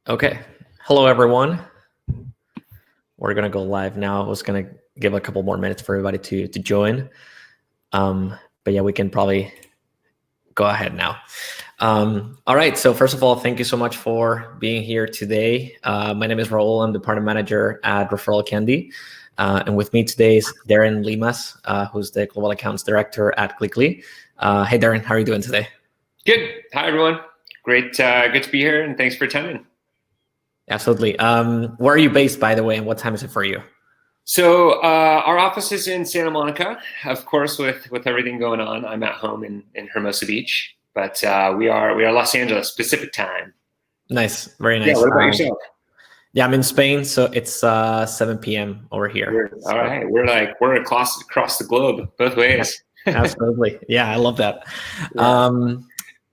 Okay. Hello, everyone. We're going to go live now. I was going to give a couple more minutes for everybody to join. But yeah, we can probably go ahead now. All right. So first of all, thank you so much for being here today. My name is Raul. I'm the partner manager at Referral Candy. And with me today is Darren Limas, who's the Global Accounts Director at Clickly. Hey, Darren, how are you doing today? Good. Hi, everyone. Great. Good to be here, and thanks for attending. Absolutely. Where are you based, by the way, and what time is it for you? So our office is in Santa Monica. Of course, with everything going on, I'm at home in Hermosa Beach, but we are Los Angeles Pacific time. Nice. Very nice. Yeah. What about yourself? Yeah, I'm in Spain, so it's 7 p.m. over here. All right. We're across the globe both ways. Absolutely. Yeah, I love that. Yeah.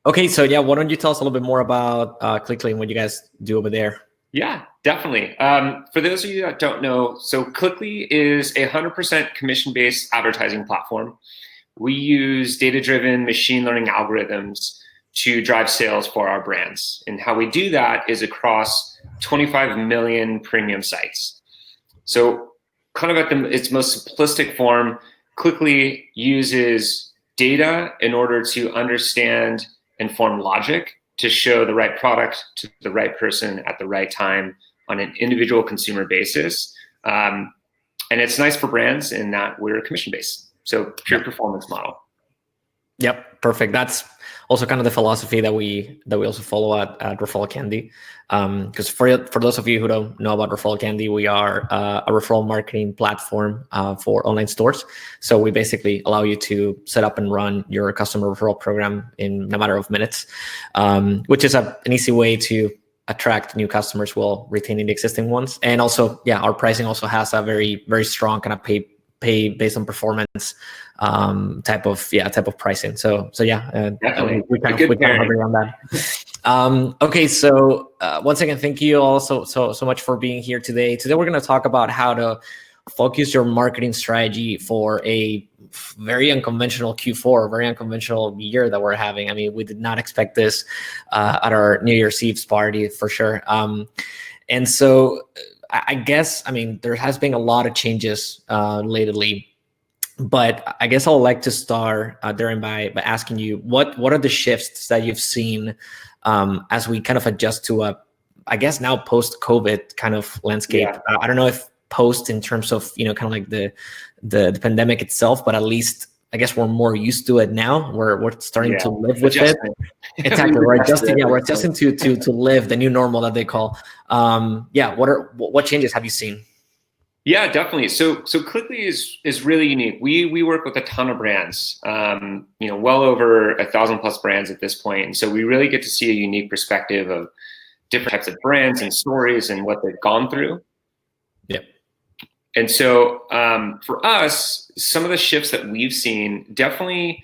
Okay, so yeah, why don't you tell us a little bit more about Clickly and what you guys do over there? Yeah, definitely. For those of you that don't know, so Clickly is a 100% commission-based advertising platform. We use data-driven machine learning algorithms to drive sales for our brands. And how we do that is across 25 million premium sites. So kind of at its most simplistic form, Clickly uses data in order to understand and form logic to show the right product to the right person at the right time on an individual consumer basis. And it's nice for brands in that we're commission-based. So pure performance model. Yep, perfect. That's also kind of the philosophy that we also follow at Referral Candy. Because for those of you who don't know about Referral Candy, we are a referral marketing platform for online stores. So we basically allow you to set up and run your customer referral program in a matter of minutes, which is an easy way to attract new customers while retaining the existing ones. And also, yeah, our pricing also has a very, very strong kind of pay based on performance type of pricing. So yeah, we kind of agree on that. Okay, so once again, thank you all so much for being here today. Today we're going to talk about how to focus your marketing strategy for a very unconventional Q4, very unconventional year that we're having. I mean, we did not expect this at our New Year's Eve's party for sure. And so I guess, I mean, there has been a lot of changes lately, but I guess I'd like to start, Darren, by asking you, what are the shifts that you've seen as we kind of adjust to I guess now post-COVID kind of landscape? Yeah. I don't know if post in terms of, kind of like the pandemic itself, but at least I guess we're more used to it now. We're starting to live with it. Exactly. We're adjusting to live the new normal that they call. What changes have you seen? Yeah, definitely. So Clickly is really unique. We work with a ton of brands, well over 1,000+ brands at this point. And so we really get to see a unique perspective of different types of brands and stories and what they've gone through. Yep. And so for us, some of the shifts that we've seen, definitely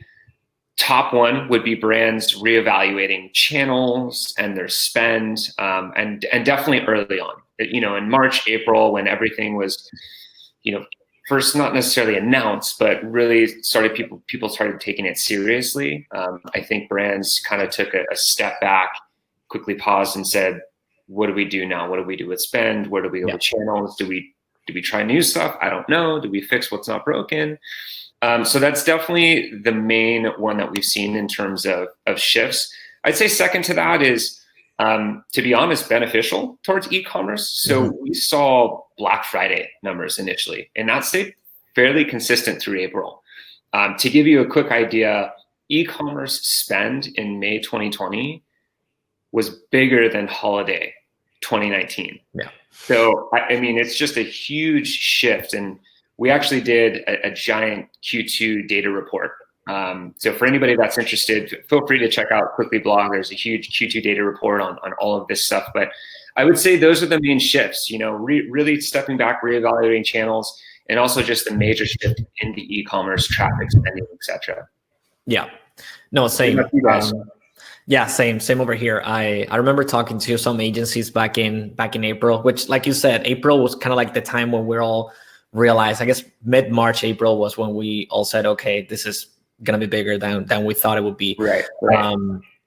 top one would be brands reevaluating channels and their spend, and definitely early on, in March, April, when everything was, first not necessarily announced, but really people started taking it seriously. I think brands kind of took a step back, quickly paused and said, what do we do now? What do we do with spend? Where do we go with channels? Do we try new stuff? I don't know. Do we fix what's not broken? So that's definitely the main one that we've seen in terms of shifts. I'd say second to that is, to be honest, beneficial towards e-commerce. So we saw Black Friday numbers initially, and that stayed fairly consistent through April. To give you a quick idea, e-commerce spend in May 2020 was bigger than holiday 2019. Yeah. So, I mean, it's just a huge shift. And we actually did a giant Q2 data report. So for anybody that's interested, feel free to check out Clickly blog. There's a huge Q2 data report on all of this stuff. But I would say those are the main shifts, really stepping back, reevaluating channels, and also just the major shift in the e-commerce traffic spending, et cetera. Yeah. No, same. Yeah, same over here. I remember talking to some agencies back in April, which, like you said, April was kind of like the time when we're all realized, I guess mid-March, April was when we all said, okay, this is going to be bigger than we thought it would be. Right.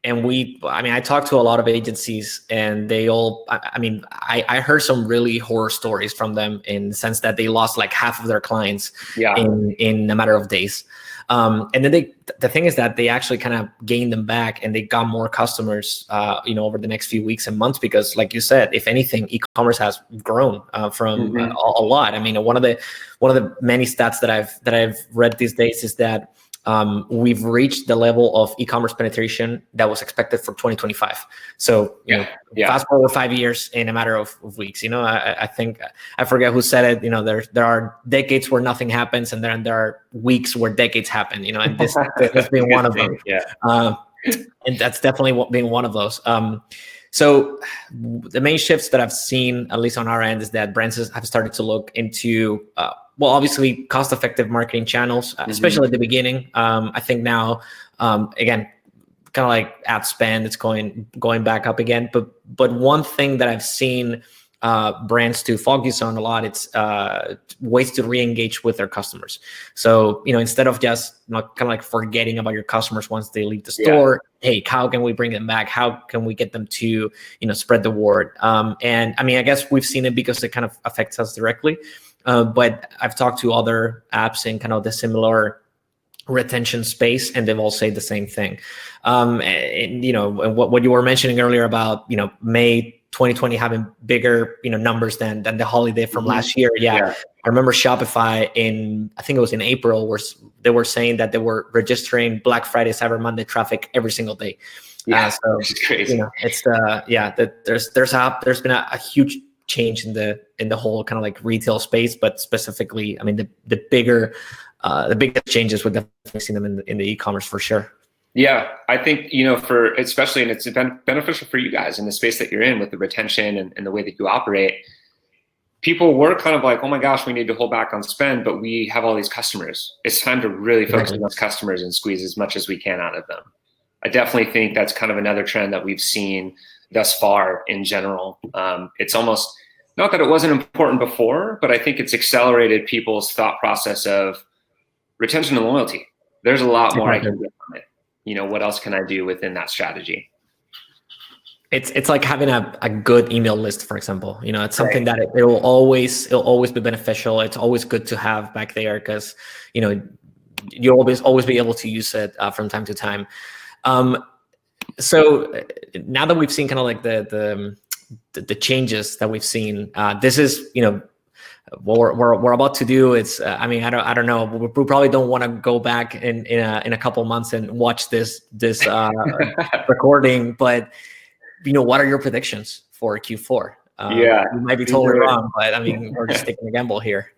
I talked to a lot of agencies, and they all, I heard some really horror stories from them, in the sense that they lost like half of their clients in a matter of days. And then the thing is that they actually kind of gained them back, and they got more customers, over the next few weeks and months, because like you said, if anything, e-commerce has grown from a lot. I mean, one of the many stats that I've read these days is that we've reached the level of e-commerce penetration that was expected for 2025. So, fast forward 5 years in a matter of weeks. I think, I forget who said it. There are decades where nothing happens, and then there are weeks where decades happen. And this has been one of them. And that's definitely been one of those. So the main shifts that I've seen, at least on our end, is that brands have started to look into, obviously cost-effective marketing channels, especially at the beginning. I think now, again, kind of like ad spend, it's going back up again. But one thing that I've seen brands to focus on a lot, it's ways to re-engage with their customers. So, instead of just kind of like forgetting about your customers once they leave the store, hey, how can we bring them back? How can we get them to, spread the word? And I guess we've seen it because it kind of affects us directly. But I've talked to other apps in kind of the similar retention space, and they've all said the same thing. And what you were mentioning earlier about, May 2020 having bigger, numbers than the holiday from last year. I remember Shopify I think it was in April, where they were saying that they were registering Black Friday, Cyber Monday traffic every single day. So it's crazy. It's there's been a huge change in the whole kind of like retail space, but specifically, the biggest changes would definitely see them in the e-commerce for sure. Yeah, I think, especially, and it's beneficial for you guys in the space that you're in with the retention and the way that you operate. People were kind of like, oh my gosh, we need to hold back on spend, but we have all these customers. It's time to really focus on those customers and squeeze as much as we can out of them. I definitely think that's kind of another trend that we've seen thus far in general. It's almost, not that it wasn't important before, but I think it's accelerated people's thought process of retention and loyalty. There's a lot more I can do on it. What else can I do within that strategy? It's like having a good email list, for example. It's something that it will always be beneficial. It's always good to have back there, because you'll always be able to use it from time to time. So now that we've seen kind of like the changes that we've seen, this is what we're about to do. It's I don't know, we probably don't want to go back in a couple months and watch this recording, but what are your predictions for Q4? You might be totally wrong, but we're just taking a gamble here.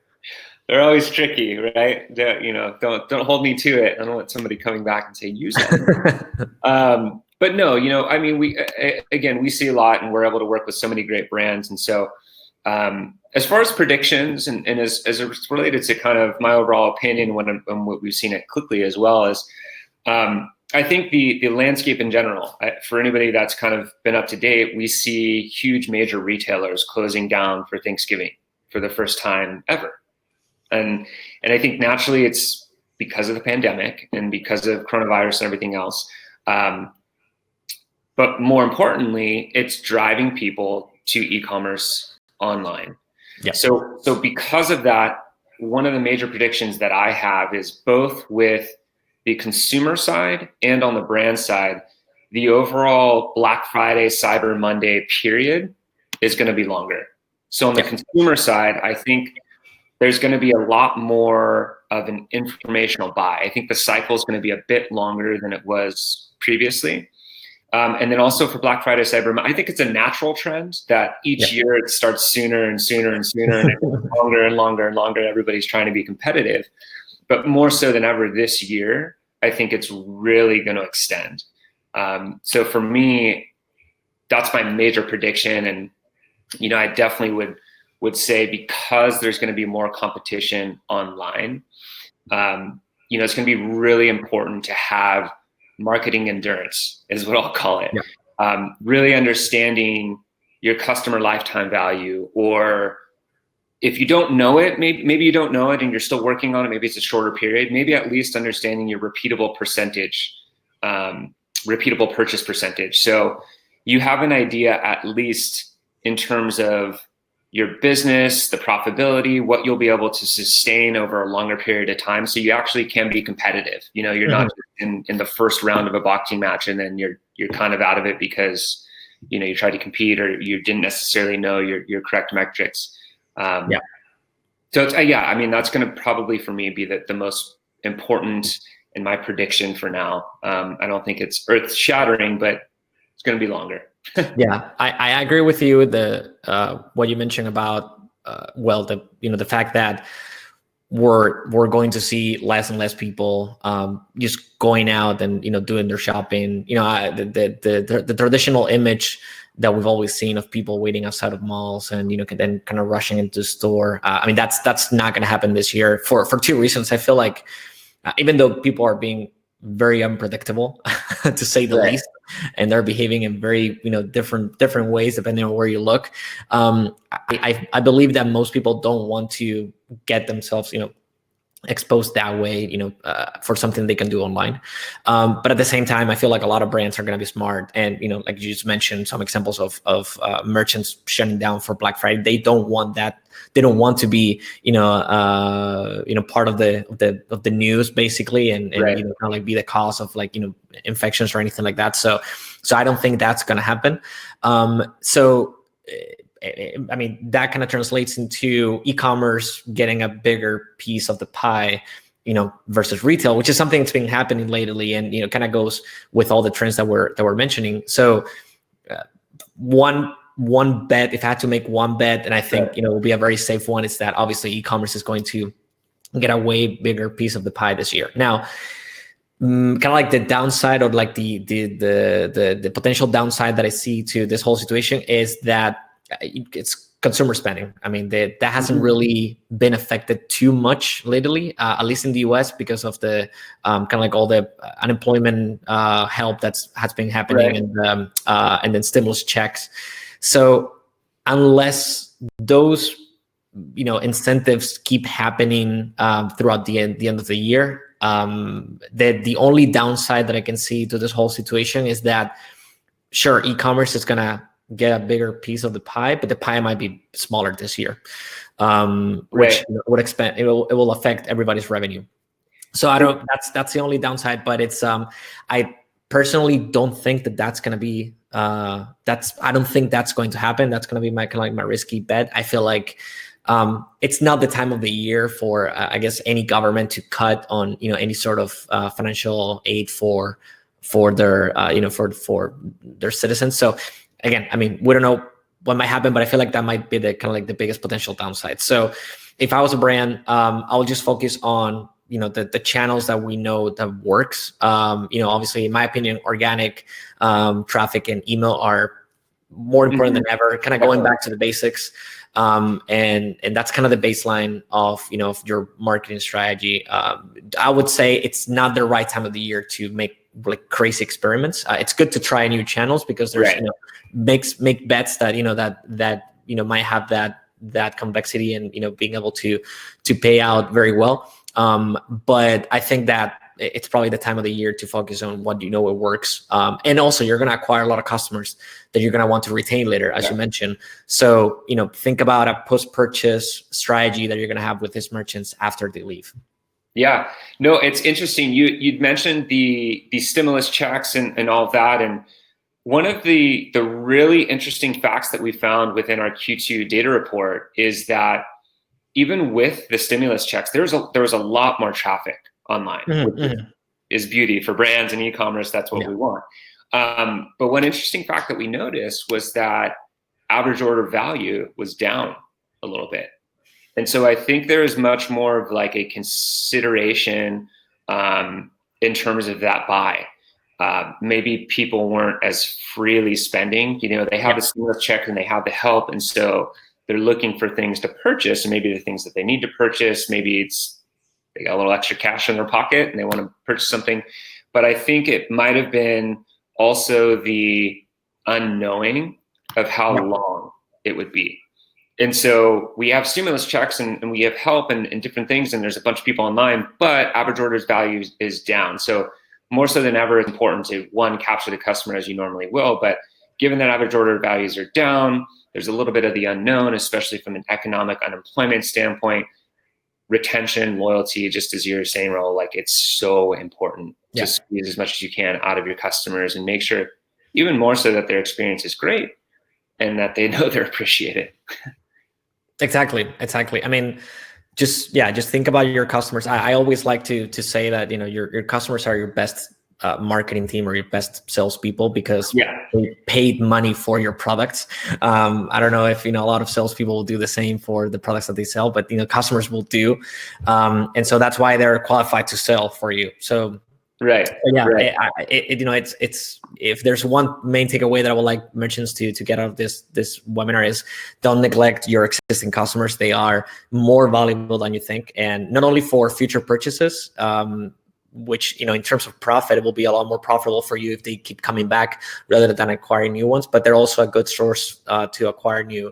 They're always tricky, right? Don't hold me to it. I don't want somebody coming back and say use it. But no, we see a lot, and we're able to work with so many great brands. And so as far as predictions and as it's related to kind of my overall opinion on what we've seen it quickly, as well as I think the landscape in general, for anybody that's kind of been up to date, we see huge major retailers closing down for Thanksgiving for the first time ever. And I think naturally it's because of the pandemic and because of coronavirus and everything else. But more importantly, it's driving people to e-commerce online. So because of that, one of the major predictions that I have is both with the consumer side and on the brand side, the overall Black Friday, Cyber Monday period is going to be longer. So on the consumer side, I think there's going to be a lot more of an informational buy. I think the cycle is going to be a bit longer than it was previously. And then also for Black Friday, Cyber Monday, I think it's a natural trend that each year it starts sooner and sooner and sooner, and it's longer and longer and longer. Everybody's trying to be competitive. But more so than ever this year, I think it's really going to extend. So for me, that's my major prediction. And, I definitely would say, because there's going to be more competition online, it's going to be really important to have marketing endurance, is what I'll call it. Really understanding your customer lifetime value, or if you don't know it, maybe you don't know it and you're still working on it, maybe it's a shorter period, maybe at least understanding your repeatable percentage repeatable purchase percentage. So you have an idea, at least in terms of your business, the profitability, what you'll be able to sustain over a longer period of time. So you actually can be competitive. You know, you're not just in the first round of a boxing match and then you're kind of out of it because, you know, you tried to compete or you didn't necessarily know your correct metrics. So it's, yeah, I mean, that's going to probably for me be the most important in my prediction for now. I don't think it's earth shattering, but it's going to be longer. Yeah, I agree with you. What you mentioned about the fact that we're going to see less and less people just going out and doing their shopping. The traditional image that we've always seen of people waiting outside of malls and then kind of rushing into the store. I mean, that's not going to happen this year for two reasons. I feel like even though people are being very unpredictable to say the least, and they're behaving in very different ways depending on where you look. I believe that most people don't want to get themselves exposed that way, for something they can do online. But at the same time, I feel like a lot of brands are going to be smart. And, like you just mentioned, some examples of merchants shutting down for Black Friday. They don't want that. They don't want to be, part of the news basically, and kind of like be the cause of infections or anything like that. So I don't think that's going to happen. I mean, that kind of translates into e-commerce getting a bigger piece of the pie, versus retail, which is something that's been happening lately, and kind of goes with all the trends that we're mentioning. So, one bet, if I had to make one bet, and I think will be a very safe one, is that obviously e-commerce is going to get a way bigger piece of the pie this year. Now, kind of like the downside, or like the potential downside that I see to this whole situation is that it's consumer spending. I mean, that hasn't really been affected too much lately, at least in the US, because of the kind of like all the unemployment help has been happening, and then stimulus checks. So unless those incentives keep happening throughout the end of the year, the only downside that I can see to this whole situation is that, sure, e-commerce is gonna get a bigger piece of the pie, but the pie might be smaller this year, which would expand. It will affect everybody's revenue. So that's the only downside. But it's I personally don't think that's going to be I don't think that's going to happen. That's going to be my kind of like my risky bet. I feel like it's not the time of the year for I guess any government to cut on any sort of financial aid for their for their citizens. So again, I mean, we don't know what might happen, but I feel like that might be the kind of like the biggest potential downside. So if I was a brand, I'll just focus on the channels that we know that works. Obviously, in my opinion, organic traffic and email are more important than ever. Kind of going back to the basics, and that's kind of the baseline of of your marketing strategy. I would say it's not the right time of the year to make like crazy experiments. It's good to try new channels because there's make bets that that might have that convexity and being able to pay out very well. But I think that it's probably the time of the year to focus on what it works. And also you're going to acquire a lot of customers that you're going to want to retain later, as you mentioned. So, think about a post-purchase strategy that you're going to have with these merchants after they leave. Yeah, no, it's interesting. You'd mentioned the stimulus checks and all of that. And one of the really interesting facts that we found within our Q2 data report is that even with the stimulus checks, there was a lot more traffic online, which is beauty for brands and e-commerce. That's what we want. But one interesting fact that we noticed was that average order value was down a little bit. And so I think there is much more of like a consideration in terms of that buy. Maybe people weren't as freely spending. They have the stimulus check and they have the help, and so they're looking for things to purchase, and maybe the things that they need to purchase, maybe it's they got a little extra cash in their pocket and they want to purchase something. But I think it might have been also the unknowing of how long it would be. And so we have stimulus checks and we have help and different things, and there's a bunch of people online, but average orders value is down. So more so than ever, it's important to, one, capture the customer as you normally will, but given that average order values are down, there's a little bit of the unknown, especially from an economic unemployment standpoint. Retention, loyalty, just as you're saying, Raul, like it's so important to squeeze as much as you can out of your customers and make sure, even more so, that their experience is great and that they know they're appreciated. Exactly. I mean, just think about your customers. I always like to say that, your customers are your best marketing team or your best salespeople, because they paid money for your products. I don't know if, a lot of salespeople will do the same for the products that they sell, but, customers will do. And so that's why they're qualified to sell for you. So it's if there's one main takeaway that I would like merchants to get out of this webinar is, don't neglect your existing customers. They are more valuable than you think, and not only for future purchases, which, in terms of profit, it will be a lot more profitable for you if they keep coming back rather than acquiring new ones, but they're also a good source to acquire new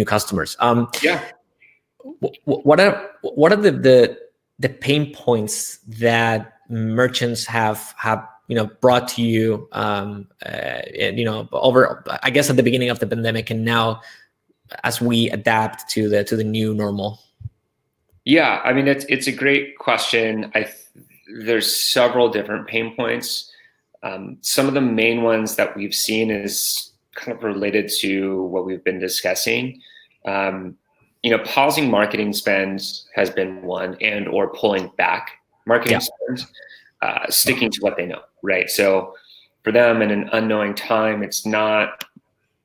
customers. What are the pain points that merchants have brought to you, over, I guess, at the beginning of the pandemic, and now as we adapt to the new normal? Yeah, I mean, it's a great question. There's several different pain points. Some of the main ones that we've seen is kind of related to what we've been discussing. Pausing marketing spend has been one, and or pulling back marketing spend, sticking to what they know, right? So for them, in an unknowing time, it's not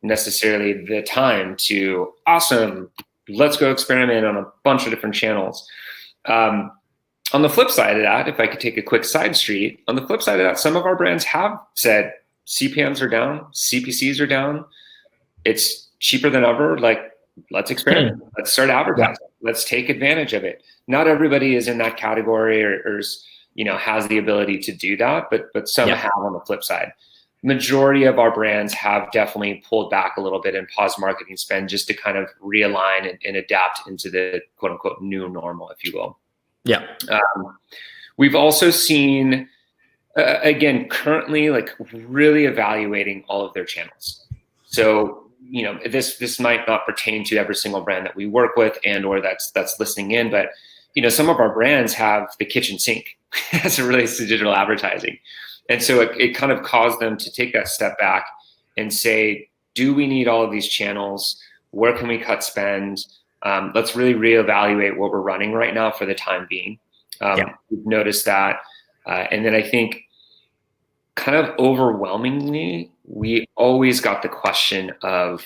necessarily the time to, awesome, let's go experiment on a bunch of different channels. On the flip side of that, if I could take a quick side street, on the flip side of that, some of our brands have said CPMs are down, CPCs are down. It's cheaper than ever. Like, let's experiment. Let's start advertising. Let's take advantage of it. Not everybody is in that category or has the ability to do that, but some have on the flip side. Majority of our brands have definitely pulled back a little bit and paused marketing spend just to kind of realign and adapt into the quote unquote new normal, if you will. We've also seen, again, currently, like, really evaluating all of their channels. So, this might not pertain to every single brand that we work with and or that's listening in, but, some of our brands have the kitchen sink as it relates to digital advertising. And so it kind of caused them to take that step back and say, do we need all of these channels? Where can we cut spend? Let's really reevaluate what we're running right now for the time being. We've noticed that. And then I think kind of overwhelmingly, we always got the question of,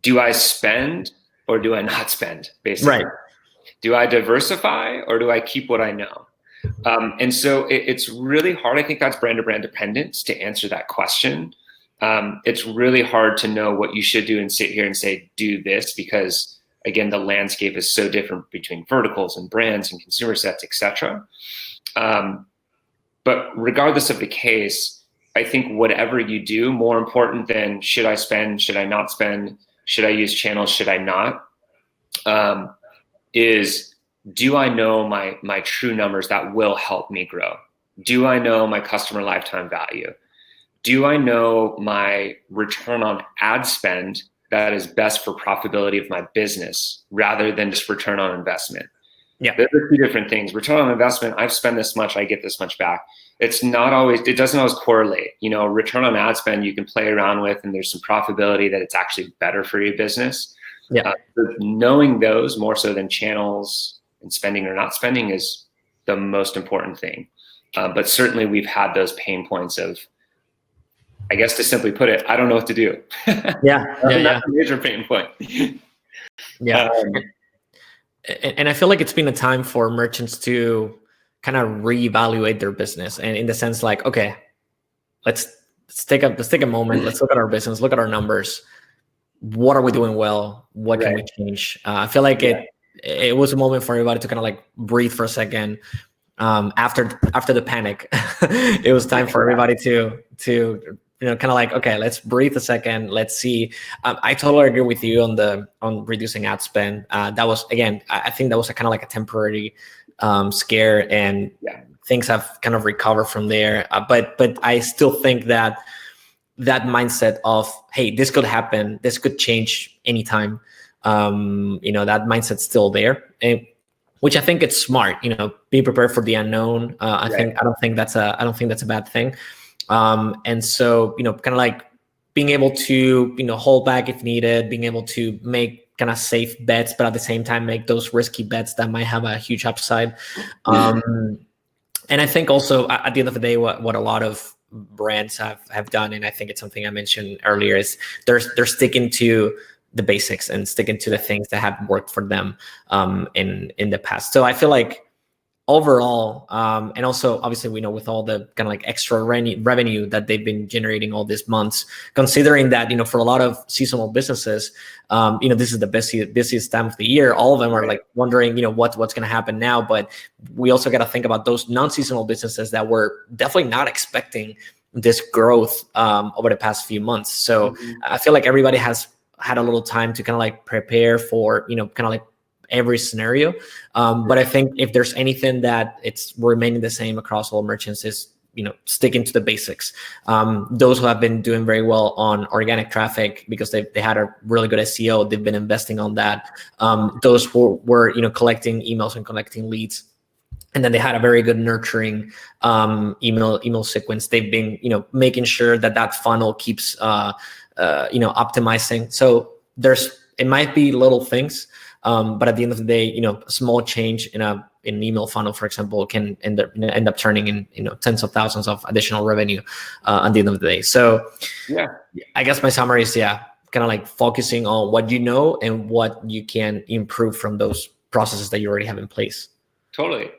do I spend or do I not spend, basically? Right. Do I diversify or do I keep what I know? And so it's really hard. I think that's brand to brand dependent to answer that question. It's really hard to know what you should do and sit here and say, do this, because again, the landscape is so different between verticals and brands and consumer sets, et cetera. But regardless of the case, I think whatever you do, more important than should I spend, should I not spend, should I use channels, should I not, is, do I know my true numbers that will help me grow? Do I know my customer lifetime value? Do I know my return on ad spend that is best for profitability of my business rather than just return on investment? Those are two different things. Return on investment, I've spent this much, I get this much back. It doesn't always correlate. Return on ad spend you can play around with, and there's some profitability that it's actually better for your business. Knowing those more so than channels and spending or not spending is the most important thing. But certainly we've had those pain points of, I guess to simply put it, I don't know what to do. That's a major pain point. And I feel like it's been a time for merchants to kind of reevaluate their business, and in the sense like, okay, let's take a moment. Let's look at our business, look at our numbers. What are we doing well? What can we change? I feel like it was a moment for everybody to kind of like breathe for a second. After the panic, it was time for everybody to kind of like, okay, let's breathe a second. Let's see. I totally agree with you on reducing ad spend. That was, again, I think that was a kind of like a temporary scare, and things have kind of recovered from there. But I still think that mindset of, hey, this could happen, this could change anytime. That mindset's still there, and which I think it's smart. Be prepared for the unknown. I don't think that's a bad thing. And so, kind of like being able to, hold back if needed, being able to make kind of safe bets, but at the same time make those risky bets that might have a huge upside. And I think also at the end of the day, what a lot of brands have done, and I think it's something I mentioned earlier, is they're sticking to the basics and sticking to the things that have worked for them in the past. So I feel like overall, and also obviously we know with all the kind of like extra revenue that they've been generating all these months, considering that, for a lot of seasonal businesses, this is the busiest time of the year. All of them are like wondering, what's going to happen now. But we also got to think about those non-seasonal businesses that were definitely not expecting this growth over the past few months. So I feel like everybody has had a little time to kind of like prepare for, kind of like every scenario. But I think if there's anything that it's remaining the same across all merchants is, sticking to the basics. Those who have been doing very well on organic traffic because they had a really good SEO, they've been investing on that. Those who were, collecting emails and collecting leads, and then they had a very good nurturing email sequence. They've been, making sure that funnel keeps, optimizing. So it might be little things, but at the end of the day, a small change in an email funnel, for example, can end up turning in, tens of thousands of additional revenue at the end of the day. So I guess my summary is, kind of like focusing on what you know and what you can improve from those processes that you already have in place. Totally.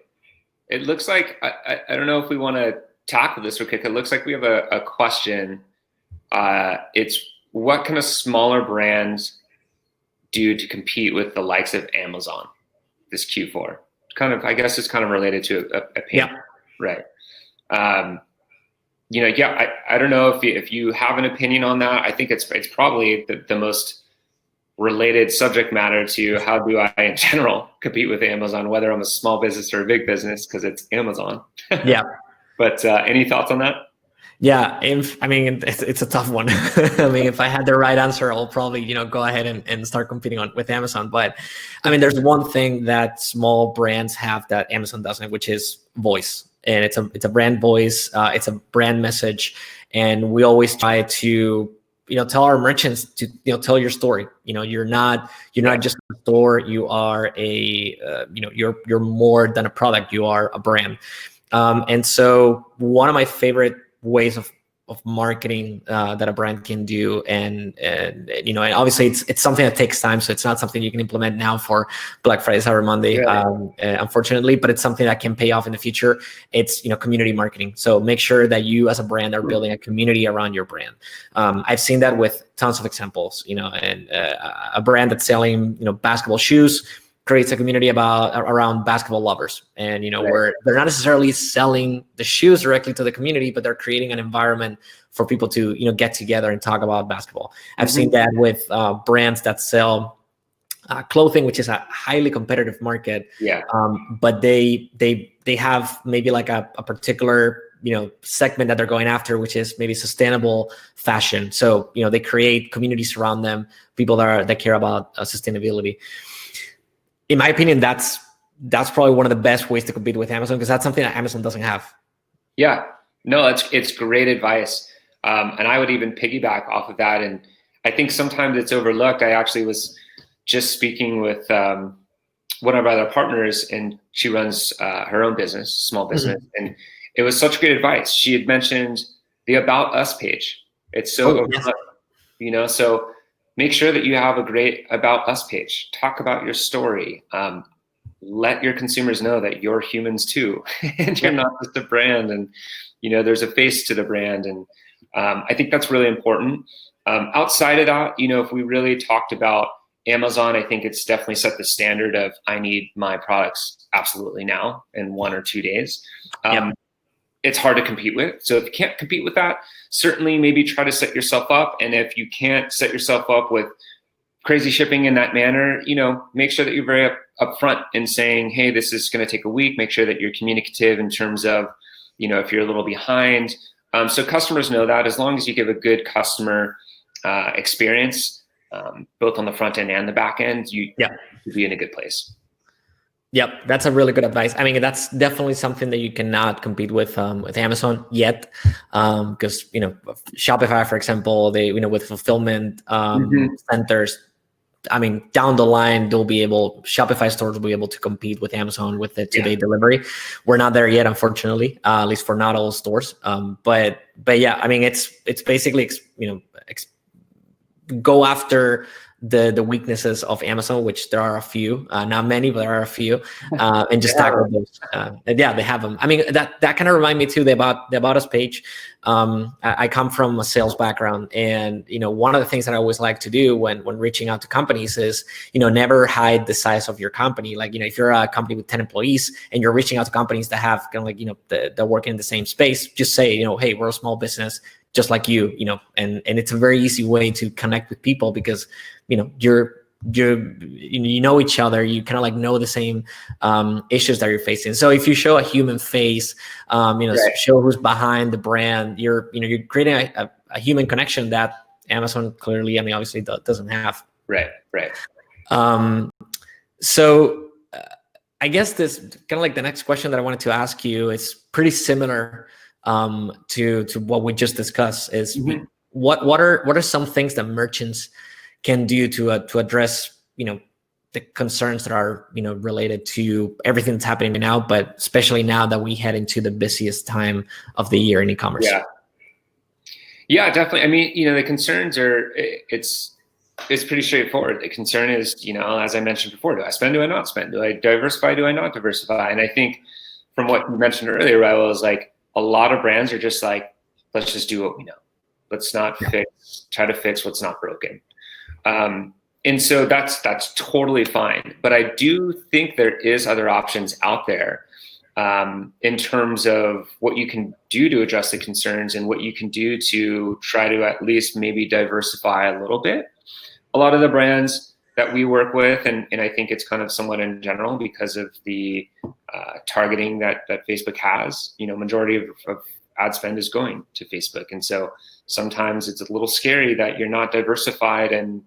It looks like, I don't know if we want to tackle this real quick. It looks like we have a question. It's what can a smaller brands do to compete with the likes of Amazon this Q4? I guess it's kind of related to a pain, right? I don't know if you have an opinion on that. I think it's probably the most related subject matter to how do I in general compete with Amazon, whether I'm a small business or a big business, because it's Amazon. But any thoughts on that? Yeah, it's a tough one. If I had the right answer, I'll probably, go ahead and start competing with Amazon. But there's one thing that small brands have that Amazon doesn't, which is voice. And it's a brand voice. It's a brand message. And we always try to, tell our merchants to, tell your story. You're not just a store. You are you're more than a product. You are a brand. And so one of my favorite ways of marketing that a brand can do, and obviously it's something that takes time, so it's not something you can implement now for Black Friday, Cyber Monday, unfortunately, but it's something that can pay off in the future. It's community marketing. So make sure that you as a brand are building a community around your brand. I've seen that with tons of examples, and a brand that's selling basketball shoes creates a community around basketball lovers, and where they're not necessarily selling the shoes directly to the community, but they're creating an environment for people to get together and talk about basketball. I've seen that with brands that sell clothing, which is a highly competitive market. But they have maybe like a particular segment that they're going after, which is maybe sustainable fashion. So they create communities around them, people that care about sustainability. In my opinion, that's probably one of the best ways to compete with Amazon, because that's something that Amazon doesn't have. Yeah, no, it's great advice. And I would even piggyback off of that. And I think sometimes it's overlooked. I actually was just speaking with one of our other partners, and she runs her own business, small business. And it was such great advice. She had mentioned the About Us page. It's so overlooked, so make sure that you have a great About Us page. Talk about your story. Let your consumers know that you're humans too, and you're not just a brand. And there's a face to the brand. And I think that's really important. Outside of that, if we really talked about Amazon, I think it's definitely set the standard of I need my products absolutely now in 1 or 2 days. it's hard to compete with. So if you can't compete with that, certainly maybe try to set yourself up. And if you can't set yourself up with crazy shipping in that manner, make sure that you're very upfront in saying, hey, this is going to take a week. Make sure that you're communicative in terms of, if you're a little behind. So customers know that as long as you give a good customer experience, both on the front end and the back end, you'll be in a good place. Yep, that's a really good advice. I mean, that's definitely something that you cannot compete with Amazon yet, because Shopify, for example, they with fulfillment centers. I mean, down the line, Shopify stores will be able to compete with Amazon with the 2-day delivery. We're not there yet, unfortunately, at least for not all stores. But yeah, I mean, it's basically go after the weaknesses of Amazon, which there are a few, not many, but there are a few, and just tackle those. And yeah, they have them. I mean, that kind of remind me too, the About Us page. I come from a sales background, and one of the things that I always like to do when reaching out to companies is never hide the size of your company. Like if you're a company with 10 employees and you're reaching out to companies that have kind of like that work in the same space, just say hey, we're a small business just like you, and it's a very easy way to connect with people because you know each other, you kind of like know the same issues that you're facing. So if you show a human face, show who's behind the brand, you're creating a human connection that Amazon clearly, obviously doesn't have. Right. So I guess this kind of like the next question that I wanted to ask you is pretty similar to what we just discussed. Is what are some things that merchants can do to address the concerns that are related to everything that's happening now, but especially now that we head into the busiest time of the year in e-commerce? Yeah, definitely. I mean, the concerns are it's pretty straightforward. The concern is, as I mentioned before, do I spend? Do I not spend? Do I diversify? Do I not diversify? And I think from what you mentioned earlier, Raul, is like a lot of brands are just like, let's just do what we know. Let's not try to fix what's not broken. And so that's totally fine. But I do think there is other options out there in terms of what you can do to address the concerns and what you can do to try to at least maybe diversify a little bit. A lot of the brands that we work with, and I think it's kind of somewhat in general because of the targeting that Facebook has, majority of ad spend is going to Facebook. And so sometimes it's a little scary that you're not diversified, and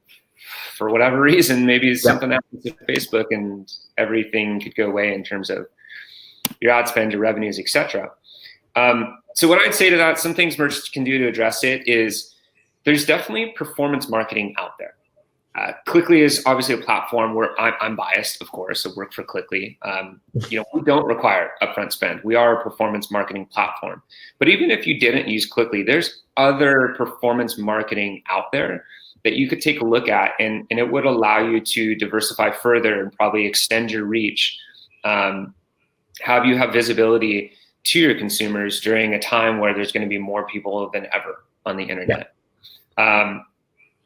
for whatever reason, maybe something happens to Facebook and everything could go away in terms of your ad spend, your revenues, etc. So what I'd say to that, some things merchants can do to address it is there's definitely performance marketing out there. Clickly is obviously a platform where I'm biased, of course, I work for Clickly. We don't require upfront spend. We are a performance marketing platform. But even if you didn't use Clickly, there's other performance marketing out there that you could take a look at, and it would allow you to diversify further and probably extend your reach. Have you have visibility to your consumers during a time where there's going to be more people than ever on the internet.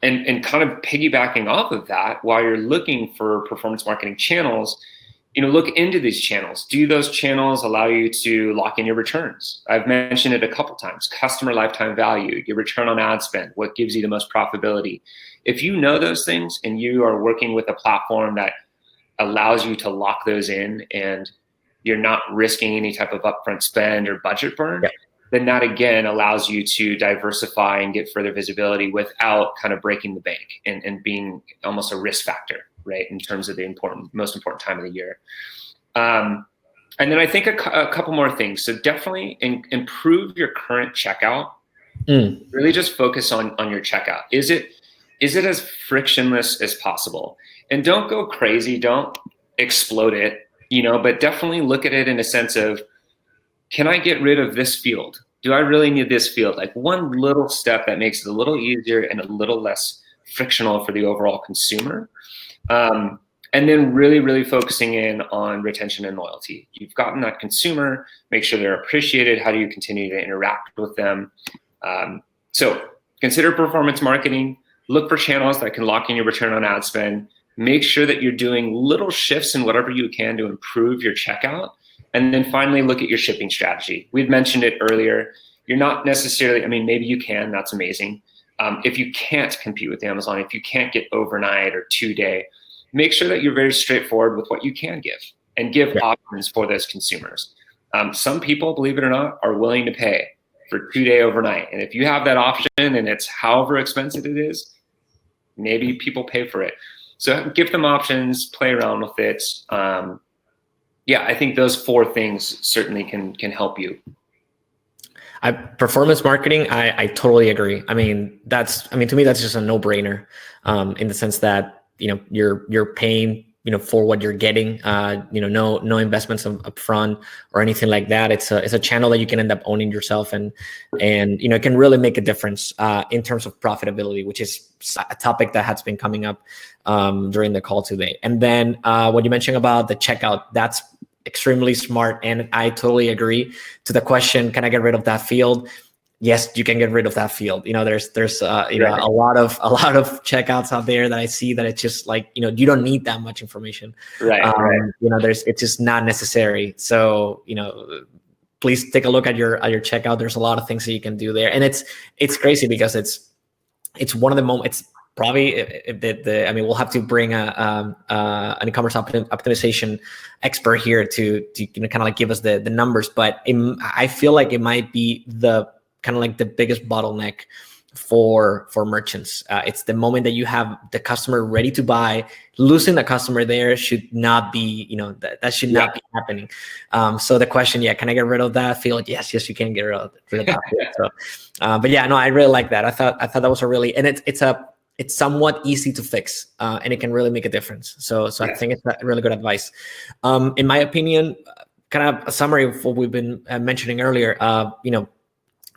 And kind of piggybacking off of that, while you're looking for performance marketing channels, look into these channels. Do those channels allow you to lock in your returns? I've mentioned it a couple times. Customer lifetime value, your return on ad spend, what gives you the most profitability. If you know those things and you are working with a platform that allows you to lock those in and you're not risking any type of upfront spend or budget burn, then that again allows you to diversify and get further visibility without kind of breaking the bank and being almost a risk factor, right, in terms of the most important time of the year. And then I think a couple more things. So definitely improve your current checkout. Really just focus on your checkout. Is it as frictionless as possible? And don't go crazy. Don't explode it, but definitely look at it in a sense of, can I get rid of this field? Do I really need this field? Like one little step that makes it a little easier and a little less frictional for the overall consumer. And then really, really focusing in on retention and loyalty. You've gotten that consumer, make sure they're appreciated. How do you continue to interact with them? So consider performance marketing. Look for channels that can lock in your return on ad spend. Make sure that you're doing little shifts in whatever you can to improve your checkout. And then finally, look at your shipping strategy. We've mentioned it earlier. You're not necessarily, I mean, maybe you can, that's amazing. If you can't compete with Amazon, if you can't get overnight or 2-day, make sure that you're very straightforward with what you can give and give options for those consumers. Some people, believe it or not, are willing to pay for 2-day overnight. And if you have that option and it's however expensive it is, maybe people pay for it. So give them options, play around with it. Yeah, I think those 4 things certainly can help you. Performance marketing, I totally agree. I mean, to me, that's just a no-brainer, in the sense that, you're paying, for what you're getting, no investments up front or anything like that. It's a channel that you can end up owning yourself, and it can really make a difference, in terms of profitability, which is a topic that has been coming up, during the call today. And then, what you mentioned about the checkout, that's extremely smart, and I totally agree. To the question, can I get rid of that field? Yes, you can get rid of that field. There's a lot of checkouts out there that I see that it's just like, you don't need that much information. Right. It's just not necessary. So, please take a look at your checkout. There's a lot of things that you can do there, and it's crazy because it's one of the moments. Probably, we'll have to bring an e-commerce optimization expert here to kind of like give us the numbers. But I feel like it might be the kind of like the biggest bottleneck for merchants. It's the moment that you have the customer ready to buy. Losing the customer there should not be, that should not be happening. So the question, can I get rid of that field? Yes, you can get rid of that field. So, but no, I really like that. I thought that was and it's somewhat easy to fix, and it can really make a difference. So I think it's a really good advice. In my opinion, kind of a summary of what we've been mentioning earlier,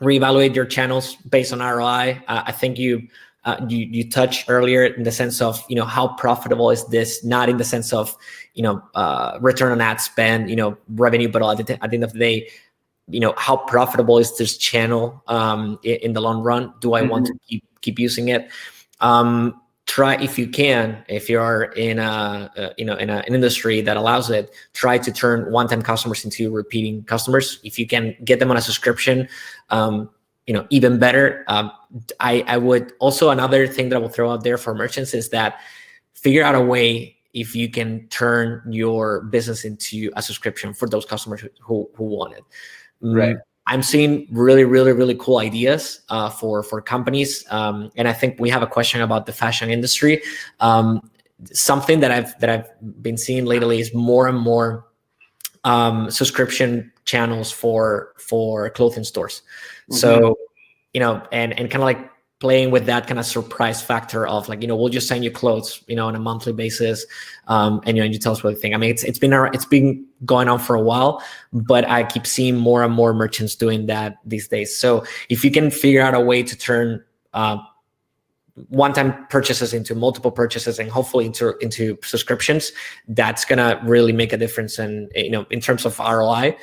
reevaluate your channels based on ROI. I think you touched earlier in the sense of, how profitable is this, not in the sense of, return on ad spend, revenue, but at the end of the day, how profitable is this channel in the long run? Do I want to keep using it? Try, if you can, if you are in an industry that allows it, try to turn one-time customers into repeating customers. If you can get them on a subscription, even better. I would also, another thing that I will throw out there for merchants is that figure out a way if you can turn your business into a subscription for those customers who want it. Right. I'm seeing really, really, really cool ideas for companies, and I think we have a question about the fashion industry. Something that I've been seeing lately is more and more subscription channels for clothing stores. So, and kind of like playing with that kind of surprise factor of like, we'll just send you clothes, on a monthly basis, and you tell us what you think. I mean, it's been going on for a while, but I keep seeing more and more merchants doing that these days. So if you can figure out a way to turn one-time purchases into multiple purchases and hopefully into subscriptions, that's gonna really make a difference in terms of ROI.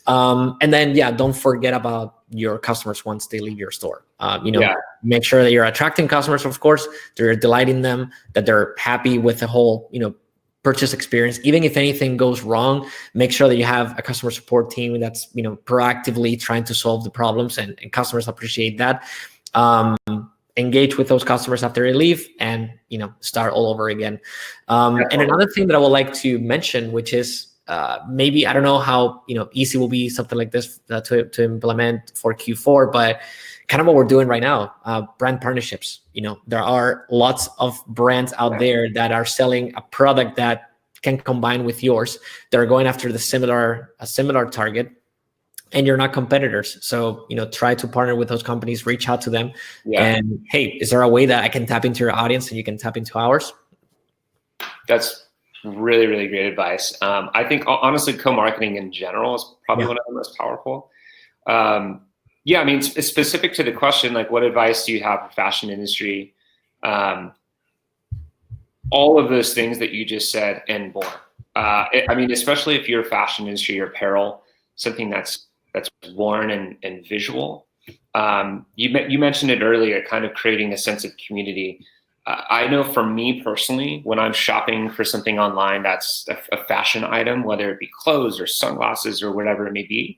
And then don't forget about your customers once they leave your store. Make sure that you're attracting customers, of course, that you're delighting them, that they're happy with the whole purchase experience. Even if anything goes wrong, make sure that you have a customer support team that's proactively trying to solve the problems, and customers appreciate that. Engage with those customers after they leave, and start all over again. And another thing that I would like to mention, which is maybe, I don't know how easy will be something like this to implement for Q4, but kind of what we're doing right now, brand partnerships. There are lots of brands out there that are selling a product that can combine with yours. They're going after a similar target, and you're not competitors. So, try to partner with those companies, reach out to them, and hey, is there a way that I can tap into your audience and you can tap into ours? That's really, really great advice. I think honestly, co-marketing in general is probably one of the most powerful. I mean, specific to the question, like, what advice do you have for fashion industry? All of those things that you just said and more. I mean, especially if you're fashion industry or apparel, something that's worn and visual. You mentioned it earlier, kind of creating a sense of community. I know for me personally, when I'm shopping for something online that's a fashion item, whether it be clothes or sunglasses or whatever it may be,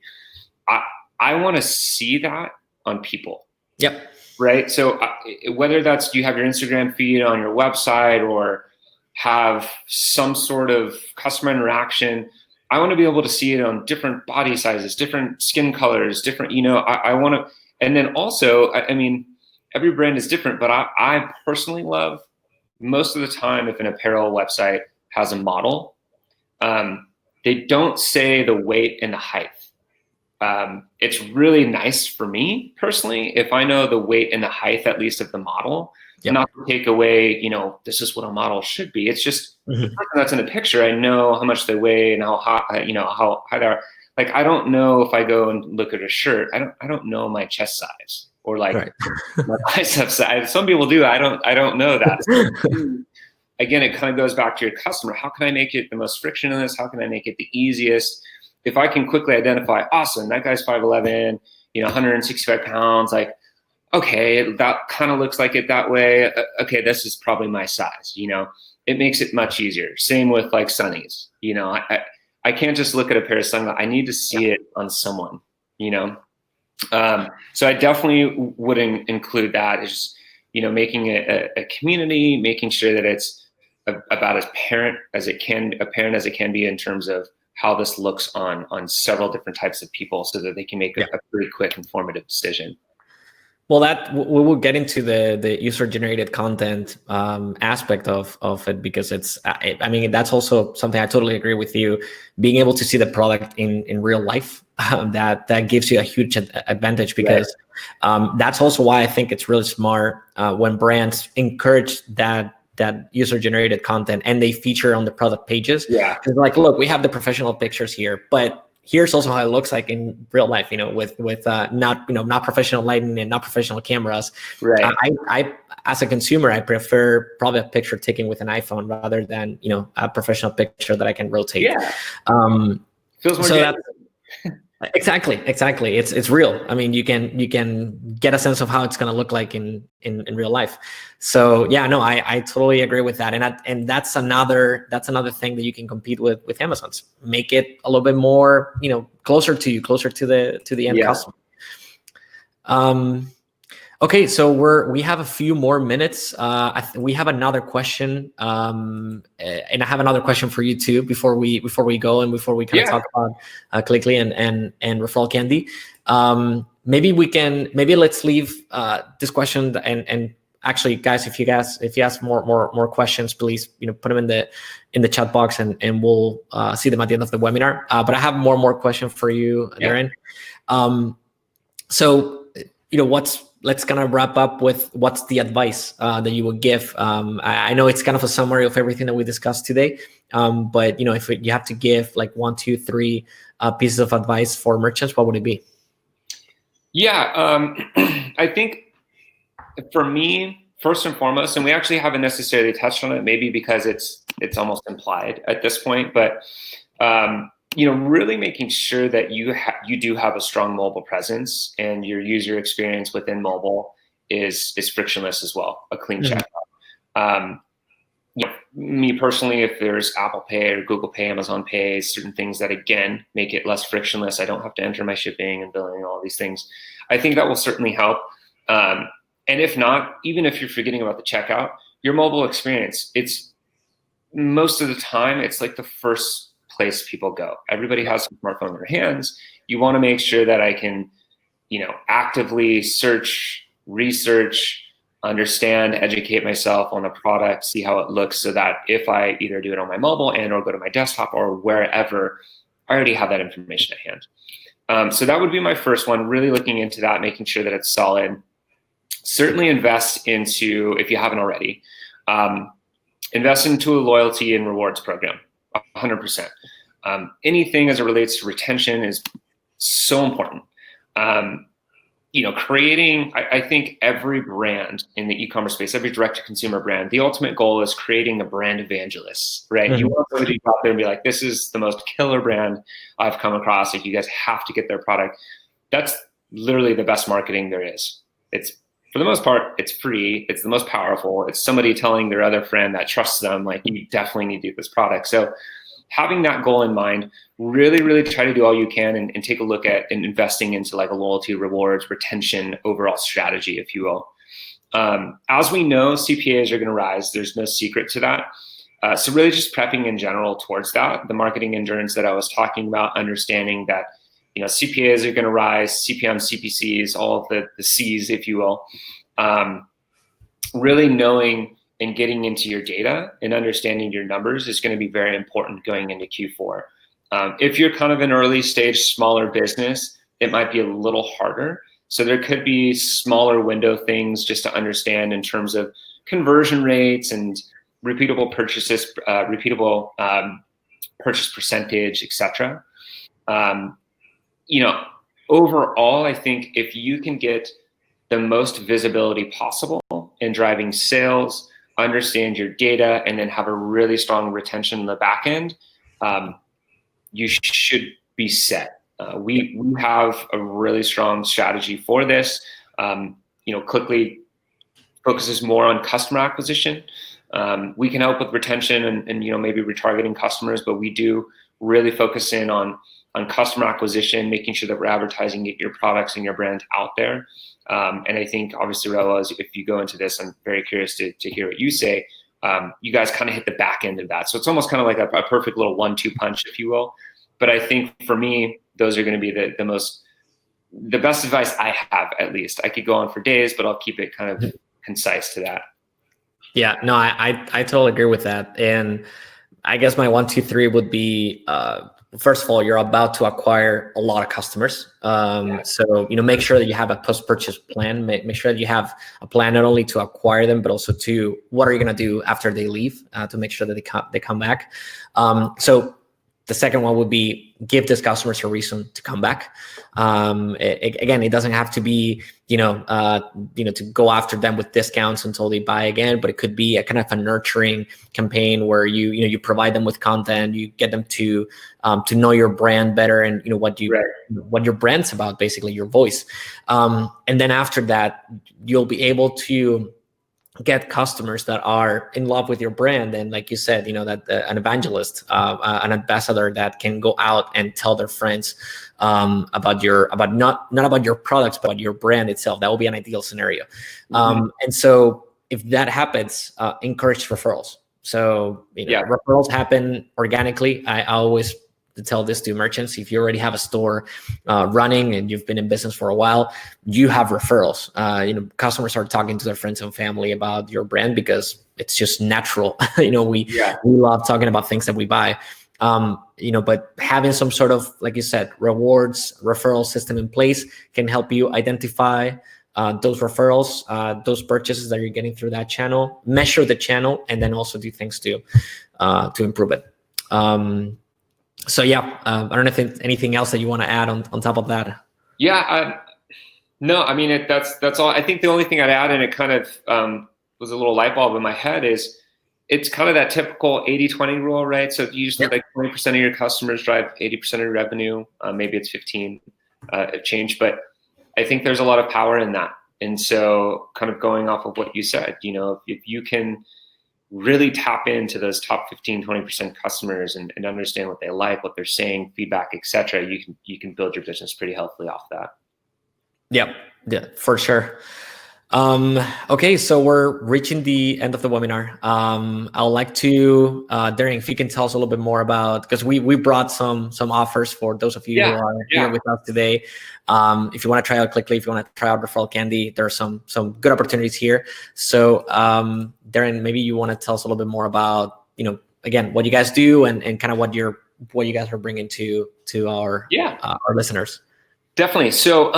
I want to see that on people. Yep. Right. So whether that's you have your Instagram feed on your website or have some sort of customer interaction, I want to be able to see it on different body sizes, different skin colors, different, I want to, and then also, I mean, every brand is different, but I personally love most of the time if an apparel website has a model, they don't say the weight and the height. It's really nice for me personally if I know the weight and the height, at least of the model, not to take away, this is what a model should be. It's just the person that's in the picture. I know how much they weigh and how hot, how high they are. Like, I don't know if I go and look at a shirt, I don't know my chest size or like my bicep size. Some people do. I don't know that. So, again, it kind of goes back to your customer. How can I make it the most frictionless? How can I make it the easiest? If I can quickly identify, awesome, that guy's 5'11", 165 pounds, like, okay, that kind of looks like it that way. Okay, this is probably my size, it makes it much easier. Same with like sunnies, I can't just look at a pair of sunglasses. I need to see it on someone, So I definitely would include that is, making a community, making sure that it's about as apparent as it can be in terms of how this looks on several different types of people so that they can make a pretty quick informative decision. Well, that we will get into the user-generated content aspect of it, because I mean, that's also something I totally agree with you. Being able to see the product in real life, that gives you a huge advantage, because that's also why I think it's really smart when brands encourage that user-generated content and they feature on the product pages. Yeah. Because like, look, we have the professional pictures here, but here's also how it looks like in real life, with not professional lighting and not professional cameras. Right. I as a consumer, I prefer probably a picture taken with an iPhone rather than, a professional picture that I can rotate. Yeah. Feels more so Exactly. It's real. I mean, you can get a sense of how it's going to look like in real life. So yeah, no, I totally agree with that. And that's another thing that you can compete with Amazon's. Make it a little bit more, closer to you, closer to the end customer. Okay, so we have a few more minutes. We have another question, and I have another question for you too before we go and before we kind of talk about Clickly and Referral Candy. Maybe let's leave this question and actually, guys, if you ask more questions, please put them in the chat box and we'll see them at the end of the webinar. But I have more questions for you, Darren. So let's kind of wrap up with what's the advice that you would give. I know it's kind of a summary of everything that we discussed today, but if you have to give like 1, 2, 3 pieces of advice for merchants, what would it be? I think for me, first and foremost, and we actually haven't necessarily touched on it, maybe because it's almost implied at this point, but really making sure that you do have a strong mobile presence and your user experience within mobile is frictionless as well, a clean checkout. Me personally, if there's Apple Pay or Google Pay, Amazon Pay, certain things that again make it less frictionless, I don't have to enter my shipping and billing and all these things. I think that will certainly help. And if not, even if you're forgetting about the checkout, your mobile experience, it's most of the time, it's like the first place people go. Everybody has a smartphone in their hands. You want to make sure that I can, actively search, research, understand, educate myself on the product, see how it looks, so that if I either do it on my mobile and or go to my desktop or wherever, I already have that information at hand. So that would be my first one, really looking into that, making sure that it's solid. Certainly invest into, if you haven't already, invest into a loyalty and rewards program. 100%. Anything as it relates to retention is so important. Creating, I think every brand in the e-commerce space, every direct-to-consumer brand, the ultimate goal is creating a brand evangelist, right? You want somebody to go out there and be like, this is the most killer brand I've come across. Like, you guys have to get their product. That's literally the best marketing there is. It's for the most part, it's free. It's the most powerful. It's somebody telling their other friend that trusts them, like, you definitely need to do this product. So having that goal in mind, really, really try to do all you can and take a look at and investing into like a loyalty, rewards, retention, overall strategy, if you will. As we know, CPAs are going to rise. There's no secret to that. So really just prepping in general towards that. The marketing endurance that I was talking about, understanding that, CPAs are going to rise, CPM, CPCs, all of the C's, if you will. Really knowing and getting into your data and understanding your numbers is going to be very important going into Q4. If you're kind of an early stage, smaller business, it might be a little harder. So there could be smaller window things just to understand in terms of conversion rates and repeatable purchases, purchase percentage, etc. Overall, I think if you can get the most visibility possible in driving sales, understand your data, and then have a really strong retention in the back end, you should be set. We have a really strong strategy for this. Quickly focuses more on customer acquisition. We can help with retention and maybe retargeting customers, but we do really focus in on customer acquisition, making sure that we're advertising, get your products and your brand out there. And I think obviously, Raul, if you go into this, I'm very curious to hear what you say. You guys kind of hit the back end of that. So it's almost kind of like a perfect little 1-2 punch, if you will. But I think for me, those are going to be the best advice I have, at least. I could go on for days, but I'll keep it kind of concise to that. Yeah, no, I totally agree with that. And I guess my 1, 2, 3 would be, first of all, you're about to acquire a lot of customers. So, make sure that you have a post-purchase plan. Make sure that you have a plan not only to acquire them, but also to what are you going to do after they leave, to make sure that they come back. So the second one would be give these customers a reason to come back. Again, it doesn't have to be, to go after them with discounts until they buy again, but it could be a kind of a nurturing campaign where you provide them with content, you get them to know your brand better and what your brand's about, basically your voice. And then after that, you'll be able to get customers that are in love with your brand, and like you said, that an evangelist, an ambassador that can go out and tell their friends about not about your products, but your brand itself. That will be an ideal scenario. And so if that happens, encourage referrals. So referrals happen organically. I always tell this to merchants: if you already have a store running and you've been in business for a while, you have referrals. Customers are talking to their friends and family about your brand because it's just natural. We love talking about things that we buy. But having some sort of, like you said, rewards, referral system in place can help you identify those referrals, those purchases that you're getting through that channel, measure the channel, and then also do things to improve it. So I don't know if anything else that you want to add on top of that. No, I mean, that's all. I think the only thing I'd add, and it kind of was a little light bulb in my head, is it's kind of that typical 80-20 rule, right? So if you just think like 20% of your customers drive 80% of your revenue, maybe it's 15 change, but I think there's a lot of power in that. And so kind of going off of what you said, if you can really tap into those top 15, 20% customers and understand what they like, what they're saying, feedback, et cetera, you can build your business pretty healthily off that. Yeah, for sure. Okay, so we're reaching the end of the webinar. I'd like to, Darren, if you can tell us a little bit more about, because we brought some offers for those of you who are here with us today. If you want to try out Clickly, if you want to try out Referral Candy, there are some good opportunities here. So Darren, maybe you want to tell us a little bit more about, again, what you guys do and kind of what you guys are bringing to our listeners. Definitely. So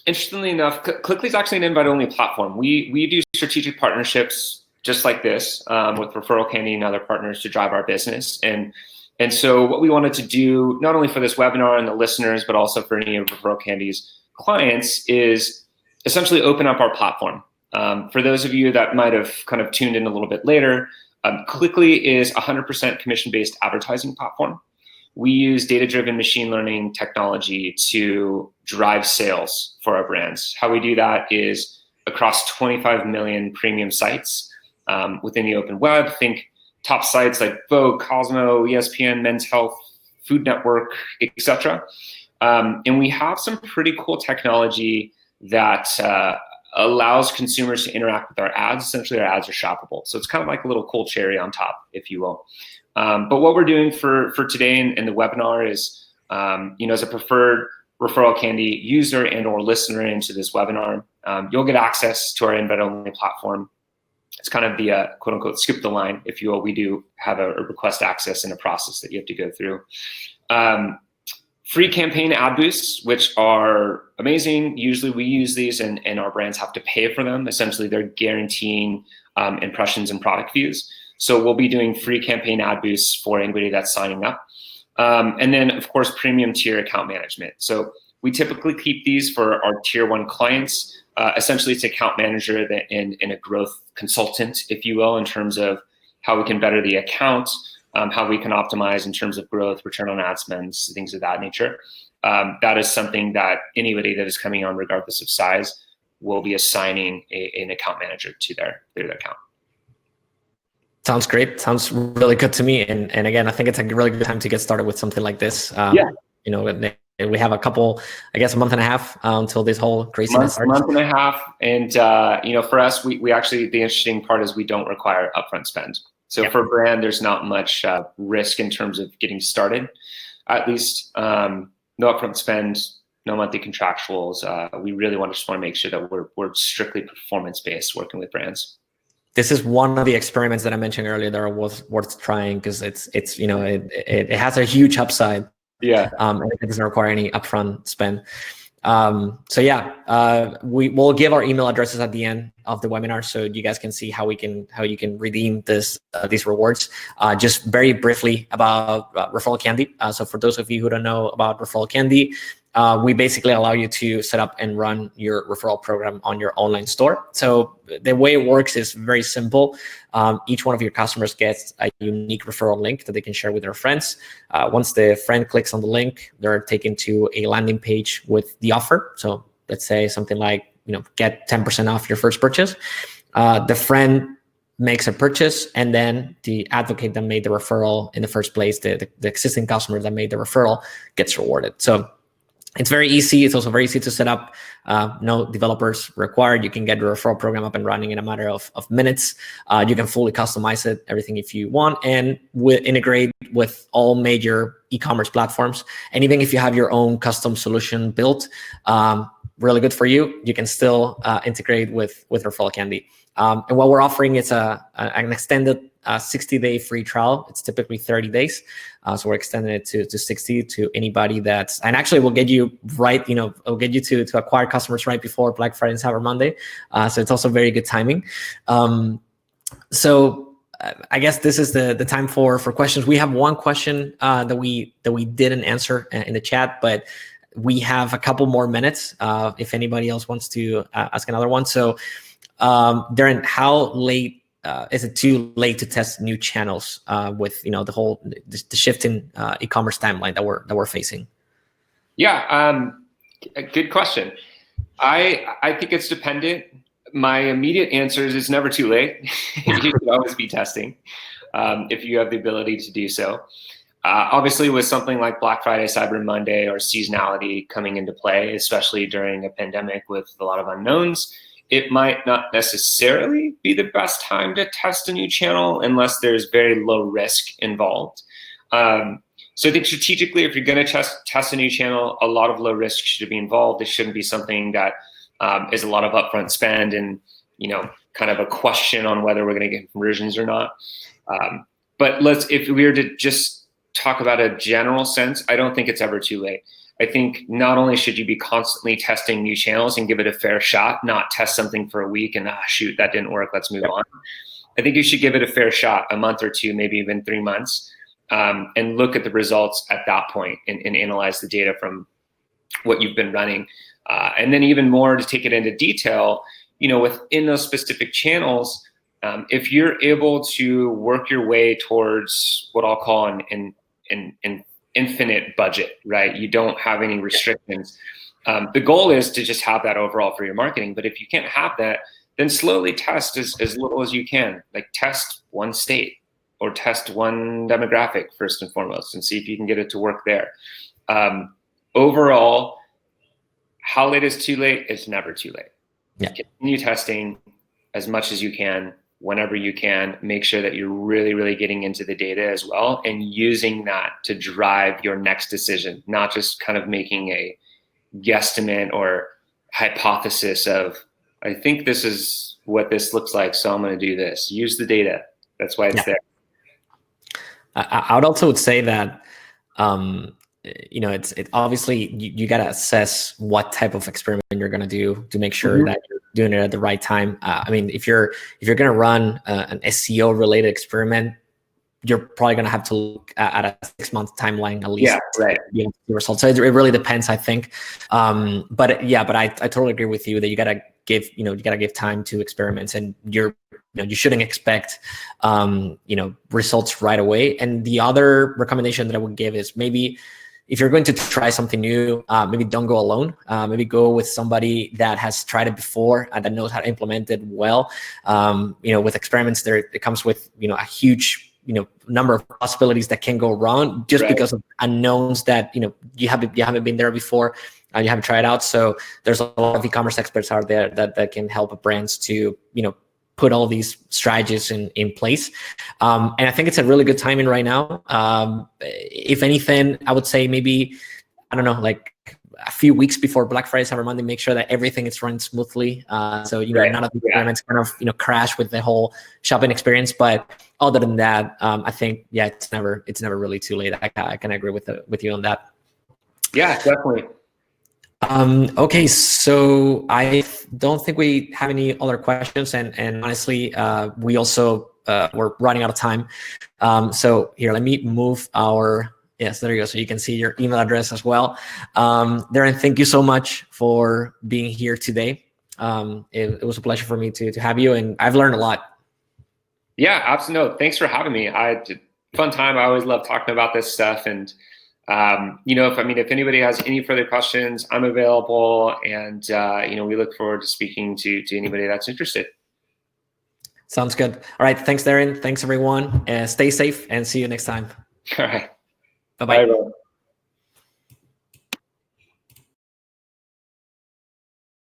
interestingly enough, Clickly is actually an invite-only platform. We do strategic partnerships just like this with Referral Candy and other partners to drive our business. And so what we wanted to do, not only for this webinar and the listeners, but also for any of Referral Candy's clients, is essentially open up our platform. For those of you that might have kind of tuned in a little bit later, Clickly is 100% commission-based advertising platform. we use data-driven machine learning technology to drive sales for our brands. How we do that is across 25 million premium sites within the open web. Think top sites like Vogue, Cosmo, ESPN, Men's Health, Food Network, etc. And we have some pretty cool technology that allows consumers to interact with our ads. Essentially, our ads are shoppable. So it's kind of like a little cool cherry on top, if you will. But what we're doing for today in the webinar is, as a preferred referral candy user and or listener into this webinar, you'll get access to our invite-only platform. It's kind of the quote unquote skip the line, if you will. We do have a request access and a process that you have to go through. Free campaign ad boosts, which are amazing. Usually we use these and our brands have to pay for them. Essentially, they're guaranteeing impressions and product views. So we'll be doing free campaign ad boosts for anybody that's signing up. And then, of course, premium tier account management. So we typically keep these for our tier 1 clients. Essentially, it's account manager and a growth consultant, if you will, in terms of how we can better the account, how we can optimize in terms of growth, return on ad spends, things of that nature. That is something that anybody that is coming on, regardless of size, will be assigning an account manager to their account. Sounds great. Sounds really good to me. And again, I think it's a really good time to get started with something like this. We have a couple, I guess, a month and a half until this whole craziness starts. Month and a half. And, for us, we actually, the interesting part is we don't require upfront spend. So for a brand, there's not much risk in terms of getting started. At least no upfront spend, no monthly contractuals. We really just want to make sure that we're strictly performance-based working with brands. This is one of the experiments that I mentioned earlier that was worth trying because it has a huge upside. Yeah. It doesn't require any upfront spend. We will give our email addresses at the end of the webinar so you guys can see how you can redeem these rewards. Just very briefly about Referral Candy. So for those of you who don't know about Referral Candy, we basically allow you to set up and run your referral program on your online store. So the way it works is very simple. Each one of your customers gets a unique referral link that they can share with their friends. Once the friend clicks on the link, they're taken to a landing page with the offer. So let's say something like, get 10% off your first purchase. The friend makes a purchase, and then the advocate that made the referral in the first place, the existing customer that made the referral, gets rewarded. So it's very easy. It's also very easy to set up. No developers required. You can get your referral program up and running in a matter of minutes. You can fully customize it, everything if you want, and integrate with all major e-commerce platforms. And even if you have your own custom solution built, really good for you, you can still integrate with Referral Candy. And what we're offering is an extended 60-day free trial. It's typically 30 days. So we're extending it to 60 to anybody and actually we'll get you it'll get you to acquire customers right before Black Friday and Cyber Monday. So it's also very good timing. So I guess this is the time for questions. We have one question that we didn't answer in the chat, but we have a couple more minutes if anybody else wants to ask another one. So Darren, how late is it too late to test new channels with the shift in e-commerce timeline that we're facing? Yeah, good question. I think it's dependent. My immediate answer is it's never too late. You should always be testing if you have the ability to do so. Obviously, with something like Black Friday, Cyber Monday, or seasonality coming into play, especially during a pandemic with a lot of unknowns, it might not necessarily be the best time to test a new channel unless there's very low risk involved. So I think strategically, if you're going to test a new channel, a lot of low risk should be involved. It shouldn't be something that is a lot of upfront spend and kind of a question on whether we're going to get conversions or not. But if we were to just talk about a general sense, I don't think it's ever too late. I think not only should you be constantly testing new channels and give it a fair shot, not test something for a week and shoot, that didn't work, let's move on. I think you should give it a fair shot, a month or two, maybe even 3 months, and look at the results at that point and analyze the data from what you've been running. And then even more to take it into detail, within those specific channels, if you're able to work your way towards what I'll call an infinite budget, right? You don't have any restrictions. The goal is to just have that overall for your marketing. But if you can't have that, then slowly test as little as you can. Like test one state or test one demographic first and foremost and see if you can get it to work there. Overall, how late is too late? It's never too late. Yeah. Continue testing as much as you can, whenever you can. Make sure that you're really, really getting into the data as well and using that to drive your next decision, not just kind of making a guesstimate or hypothesis of, I think this is what this looks like, so I'm going to do this. Use the data. That's why it's there. I would also say that, it obviously you got to assess what type of experiment you're going to do to make sure that you're doing it at the right time. I mean, if you're going to run an SEO related experiment, you're probably going to have to look at a 6-month timeline at least. Yeah, right. The results. So it really depends, I think. But I totally agree with you that you got to give time to experiments, and you shouldn't expect results right away. And the other recommendation that I would give is, maybe if you're going to try something new, maybe don't go alone. Maybe go with somebody that has tried it before and that knows how to implement it well. With experiments, it comes with a huge number of possibilities that can go wrong just because of unknowns that you haven't been there before and you haven't tried out. So there's a lot of e-commerce experts out there that can help brands to put all these strategies in place. And I think it's a really good timing right now. If anything, I would say maybe, I don't know, like a few weeks before Black Friday, Cyber Monday, make sure that everything is running smoothly. So none of the experiments kind of crash with the whole shopping experience. But other than that, I think it's never really too late. I can agree with you on that. Yeah, definitely. Okay, so I don't think we have any other questions, and honestly, we also we're running out of time. So here, let me move our. Yes, there you go. So you can see your email address as well. Darren, thank you so much for being here today. It was a pleasure for me to have you, and I've learned a lot. Yeah, absolutely. No, thanks for having me. I had a fun time. I always love talking about this stuff. And, if anybody has any further questions, I'm available. And, we look forward to speaking to anybody that's interested. Sounds good. All right. Thanks, Darren. Thanks, everyone. Stay safe and see you next time. All right. Bye-bye. Bye, everyone.